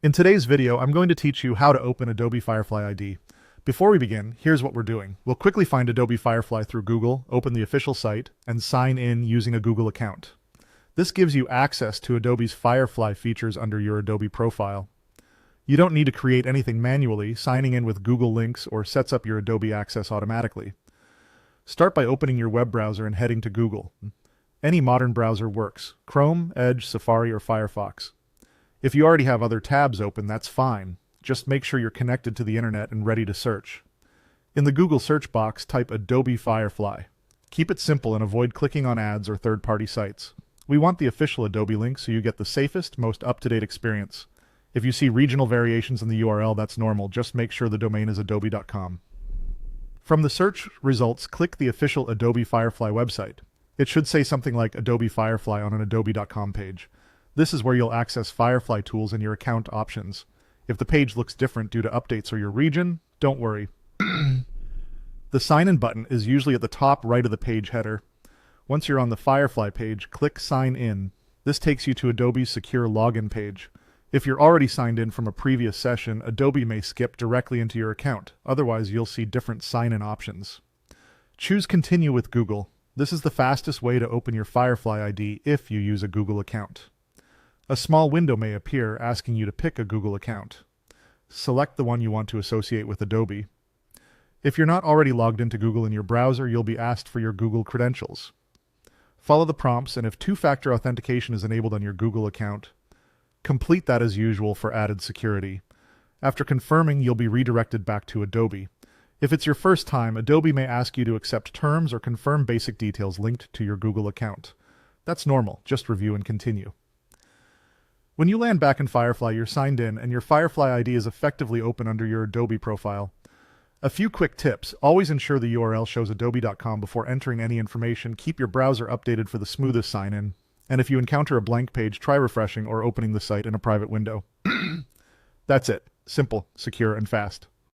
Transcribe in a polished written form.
In today's video, I'm going to teach you how to open Adobe Firefly ID. Before we begin, here's what we're doing. We'll quickly find Adobe Firefly through Google, open the official site, and sign in using a Google account. This gives you access to Adobe's Firefly features under your Adobe profile. You don't need to create anything manually, signing in with Google links or sets up your Adobe access automatically. Start by opening your web browser and heading to Google. Any modern browser works: Chrome, Edge, Safari, or Firefox. If you already have other tabs open, that's fine. Just make sure you're connected to the internet and ready to search. In the Google search box, type Adobe Firefly. Keep it simple and avoid clicking on ads or third-party sites. We want the official Adobe link so you get the safest, most up-to-date experience. If you see regional variations in the URL, that's normal. Just make sure the domain is adobe.com. From the search results, click the official Adobe Firefly website. It should say something like Adobe Firefly on an adobe.com page. This is where you'll access Firefly tools and your account options. If the page looks different due to updates or your region, don't worry. The sign in button is usually at the top right of the page header. Once you're on the Firefly page, click Sign In. This takes you to Adobe's secure login page. If you're already signed in from a previous session, Adobe may skip directly into your account. Otherwise, you'll see different sign-in options. Choose Continue with Google. This is the fastest way to open your Firefly ID if you use a Google account. A small window may appear asking you to pick a Google account. Select the one you want to associate with Adobe. If you're not already logged into Google in your browser, you'll be asked for your Google credentials. Follow the prompts, and if two-factor authentication is enabled on your Google account, complete that as usual for added security. After confirming, you'll be redirected back to Adobe. If it's your first time, Adobe may ask you to accept terms or confirm basic details linked to your Google account. That's normal. Just review and continue. When you land back in Firefly, you're signed in, and your Firefly ID is effectively open under your Adobe profile. A few quick tips: always ensure the URL shows adobe.com before entering any information. Keep your browser updated for the smoothest sign-in. And if you encounter a blank page, try refreshing or opening the site in a private window. That's it. Simple, secure, and fast.